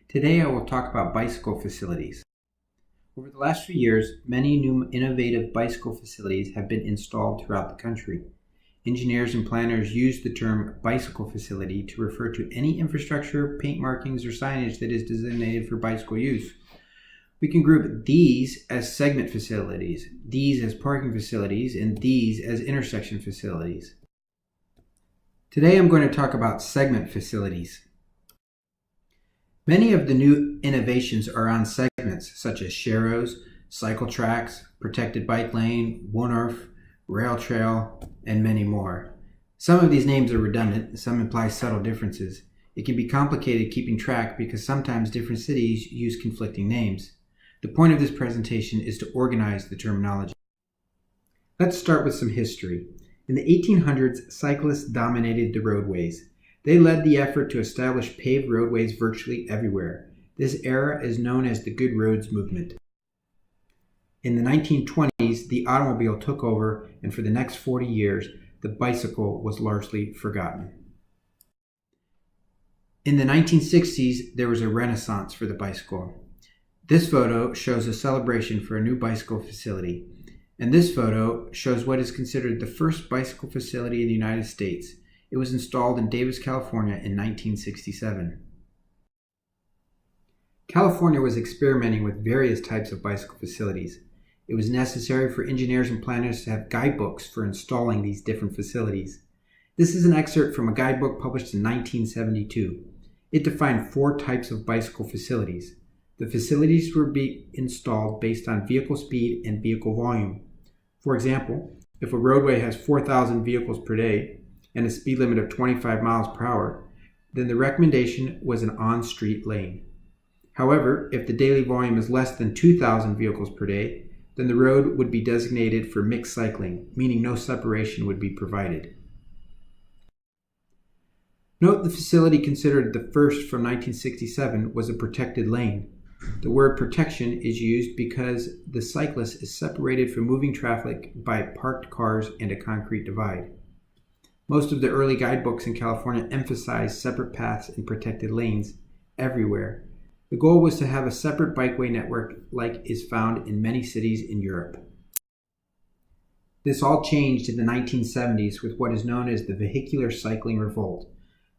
Today I will talk about bicycle facilities. Over the last few years, many new innovative bicycle facilities have been installed throughout the country. Engineers and planners use the term bicycle facility to refer to any infrastructure, paint markings, or signage that is designated for bicycle use. We can group these as segment facilities, these as parking facilities, and these as intersection facilities. Today I'm going to talk about segment facilities. Many of the new innovations are on segments such as sharrows, cycle tracks, protected bike lane, one-off, rail trail, and many more. Some of these names are redundant, some imply subtle differences. It can be complicated keeping track because sometimes different cities use conflicting names. The point of this presentation is to organize the terminology. Let's start with some history. In the 1800s, cyclists dominated the roadways. They led the effort to establish paved roadways virtually everywhere. This era is known as the Good Roads Movement. In the 1920s, the automobile took over, and for the next 40 years, the bicycle was largely forgotten. In the 1960s, there was a renaissance for the bicycle. This photo shows a celebration for a new bicycle facility, and this photo shows what is considered the first bicycle facility in the United States. It was installed in Davis, California in 1967. California was experimenting with various types of bicycle facilities. It was necessary for engineers and planners to have guidebooks for installing these different facilities. This is an excerpt from a guidebook published in 1972. It defined 4 types of bicycle facilities. The facilities were installed based on vehicle speed and vehicle volume. For example, if a roadway has 4,000 vehicles per day, and a speed limit of 25 miles per hour, then the recommendation was an on-street lane. However, if the daily volume is less than 2,000 vehicles per day, then the road would be designated for mixed cycling, meaning no separation would be provided. Note the facility considered the first from 1967 was a protected lane. The word protection is used because the cyclist is separated from moving traffic by parked cars and a concrete divide. Most of the early guidebooks in California emphasized separate paths and protected lanes everywhere. The goal was to have a separate bikeway network like is found in many cities in Europe. This all changed in the 1970s with what is known as the Vehicular Cycling Revolt.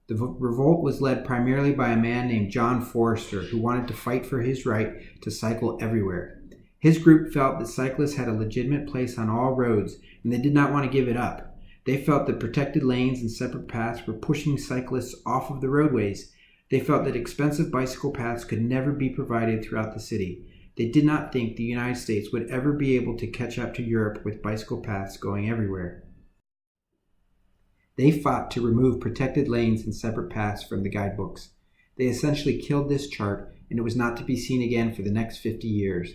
The revolt was led primarily by a man named John Forrester who wanted to fight for his right to cycle everywhere. His group felt that cyclists had a legitimate place on all roads and they did not want to give it up. They felt that protected lanes and separate paths were pushing cyclists off of the roadways. They felt that expensive bicycle paths could never be provided throughout the city. They did not think the United States would ever be able to catch up to Europe with bicycle paths going everywhere. They fought to remove protected lanes and separate paths from the guidebooks. They essentially killed this chart, and it was not to be seen again for the next 50 years.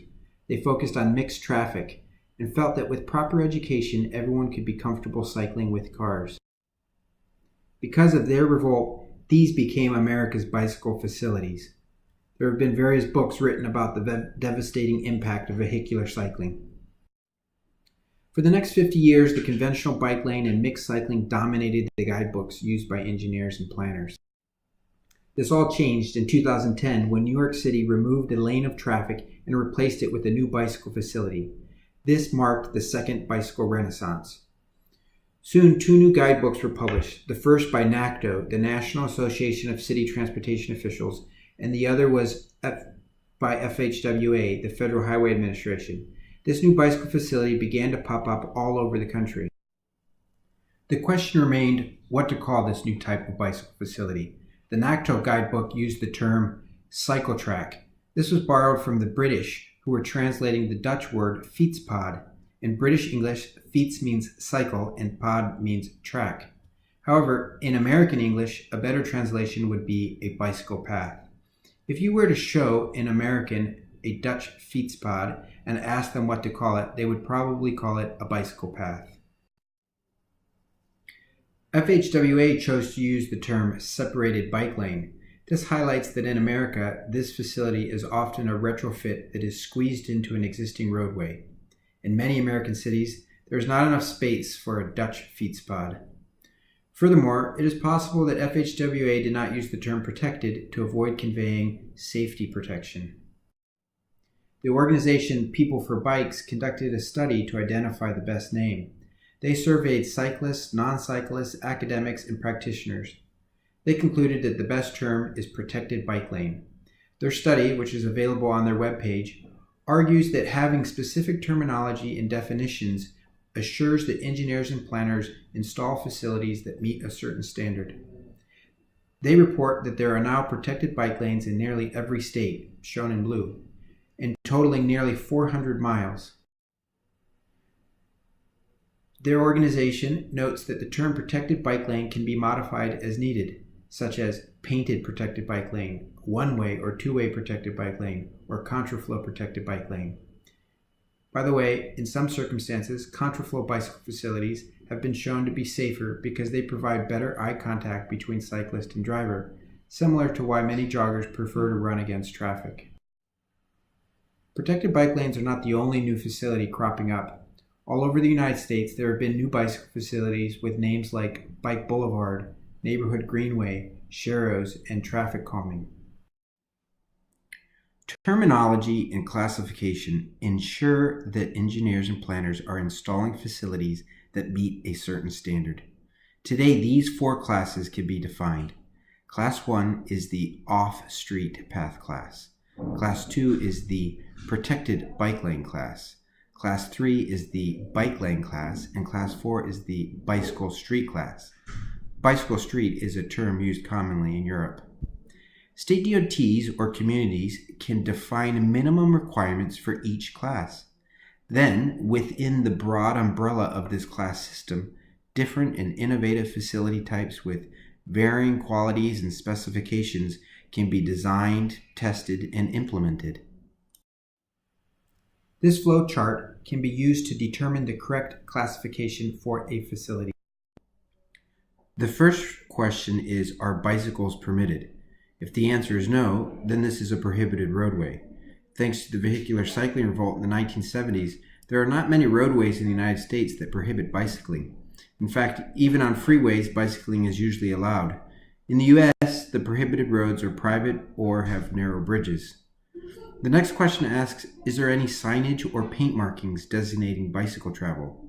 They focused on mixed traffic, and felt that with proper education, everyone could be comfortable cycling with cars. Because of their revolt, these became America's bicycle facilities. There have been various books written about the devastating impact of vehicular cycling. For the next 50 years, the conventional bike lane and mixed cycling dominated the guidebooks used by engineers and planners. This all changed in 2010 when New York City removed a lane of traffic and replaced it with a new bicycle facility. This marked the second bicycle renaissance. Soon, 2 new guidebooks were published, the first by NACTO, the National Association of City Transportation Officials, and the other was by FHWA, the Federal Highway Administration. This new bicycle facility began to pop up all over the country. The question remained what to call this new type of bicycle facility. The NACTO guidebook used the term cycle track. This was borrowed from the British, who were translating the Dutch word fietspad. In British English, fiets means cycle and pad means track. However, in American English, a better translation would be a bicycle path. If you were to show an American a Dutch fietspad and ask them what to call it, they would probably call it a bicycle path. FHWA chose to use the term separated bike lane. This highlights that in America, this facility is often a retrofit that is squeezed into an existing roadway. In many American cities, there is not enough space for a Dutch fietspad. Furthermore, it is possible that FHWA did not use the term protected to avoid conveying safety protection. The organization People for Bikes conducted a study to identify the best name. They surveyed cyclists, non-cyclists, academics, and practitioners. They concluded that the best term is protected bike lane. Their study, which is available on their webpage, argues that having specific terminology and definitions assures that engineers and planners install facilities that meet a certain standard. They report that there are now protected bike lanes in nearly every state, shown in blue, and totaling nearly 400 miles. Their organization notes that the term protected bike lane can be modified as needed, such as painted protected bike lane, one-way or two-way protected bike lane, or contraflow protected bike lane. By the way, in some circumstances, contraflow bicycle facilities have been shown to be safer because they provide better eye contact between cyclist and driver, similar to why many joggers prefer to run against traffic. Protected bike lanes are not the only new facility cropping up. All over the United States, there have been new bicycle facilities with names like Bike Boulevard, Neighborhood Greenway, Sharrows, and traffic calming. Terminology and classification ensure that engineers and planners are installing facilities that meet a certain standard. Today, these four classes can be defined. Class 1 is the off-street path class. Class 2 is the protected bike lane class. Class 3 is the bike lane class, and Class 4 is the bicycle street class. Bicycle street is a term used commonly in Europe. State DOTs or communities can define minimum requirements for each class. Then, within the broad umbrella of this class system, different and innovative facility types with varying qualities and specifications can be designed, tested, and implemented. This flow chart can be used to determine the correct classification for a facility. The first question is, are bicycles permitted? If the answer is no, then this is a prohibited roadway. Thanks to the vehicular cycling revolt in the 1970s, there are not many roadways in the United States that prohibit bicycling. In fact, even on freeways, bicycling is usually allowed. In the U.S., the prohibited roads are private or have narrow bridges. The next question asks, is there any signage or paint markings designating bicycle travel?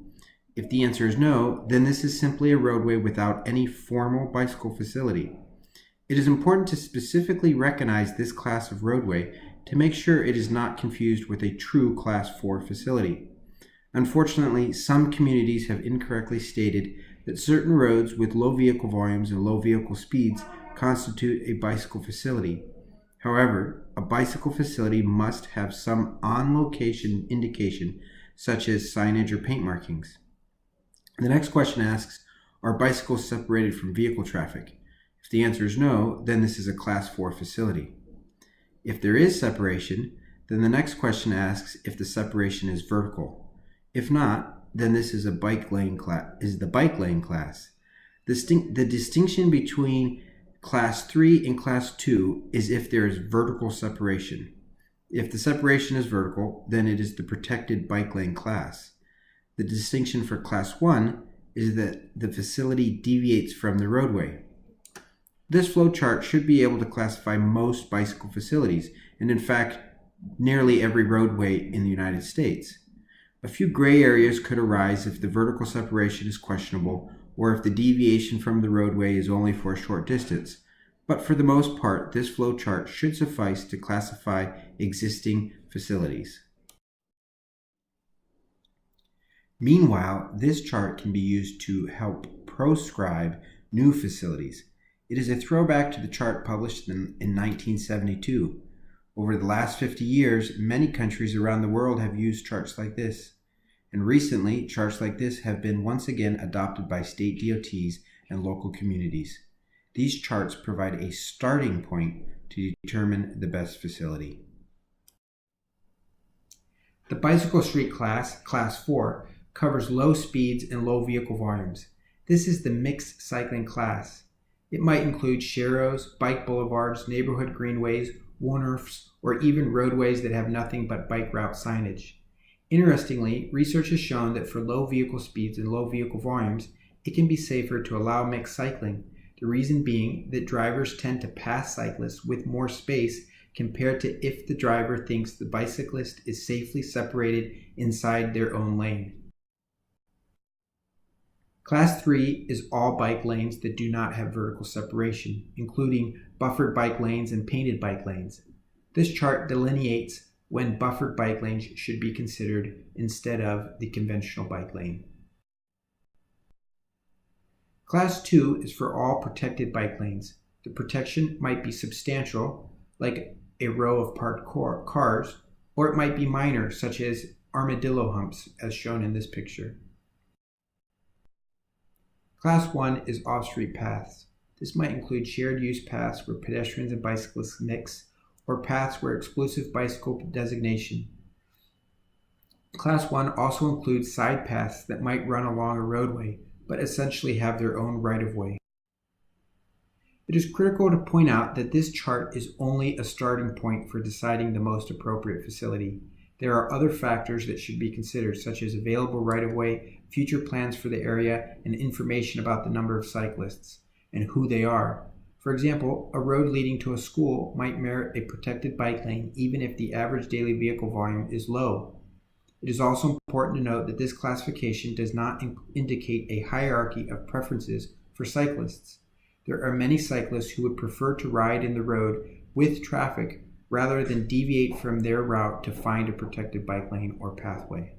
If the answer is no, then this is simply a roadway without any formal bicycle facility. It is important to specifically recognize this class of roadway to make sure it is not confused with a true Class 4 facility. Unfortunately, some communities have incorrectly stated that certain roads with low vehicle volumes and low vehicle speeds constitute a bicycle facility. However, a bicycle facility must have some on-location indication, such as signage or paint markings. The next question asks, are bicycles separated from vehicle traffic? If the answer is no, then this is a Class 4 facility. If there is separation, then the next question asks if the separation is vertical. If not, then this is the bike lane class. The distinction between Class 3 and Class 2 is if there is vertical separation. If the separation is vertical, then it is the protected bike lane class. The distinction for Class 1 is that the facility deviates from the roadway. This flow chart should be able to classify most bicycle facilities, and in fact, nearly every roadway in the United States. A few gray areas could arise if the vertical separation is questionable or if the deviation from the roadway is only for a short distance. But for the most part, this flow chart should suffice to classify existing facilities. Meanwhile, this chart can be used to help proscribe new facilities. It is a throwback to the chart published in 1972. Over the last 50 years, many countries around the world have used charts like this. And recently, charts like this have been once again adopted by state DOTs and local communities. These charts provide a starting point to determine the best facility. The bicycle street class, Class 4, covers low speeds and low vehicle volumes. This is the mixed cycling class. It might include sharrows, bike boulevards, neighborhood greenways, Wohnhofs, or even roadways that have nothing but bike route signage. Interestingly, research has shown that for low vehicle speeds and low vehicle volumes, it can be safer to allow mixed cycling, the reason being that drivers tend to pass cyclists with more space compared to if the driver thinks the bicyclist is safely separated inside their own lane. Class 3 is all bike lanes that do not have vertical separation, including buffered bike lanes and painted bike lanes. This chart delineates when buffered bike lanes should be considered instead of the conventional bike lane. Class 2 is for all protected bike lanes. The protection might be substantial, like a row of parked cars, or it might be minor, such as armadillo humps, as shown in this picture. Class 1 is off-street paths. This might include shared use paths where pedestrians and bicyclists mix, or paths where exclusive bicycle designation. Class 1 also includes side paths that might run along a roadway, but essentially have their own right-of-way. It is critical to point out that this chart is only a starting point for deciding the most appropriate facility. There are other factors that should be considered, such as available right-of-way, future plans for the area, and information about the number of cyclists and who they are. For example, a road leading to a school might merit a protected bike lane even if the average daily vehicle volume is low. It is also important to note that this classification does not indicate a hierarchy of preferences for cyclists. There are many cyclists who would prefer to ride in the road with traffic rather than deviate from their route to find a protected bike lane or pathway.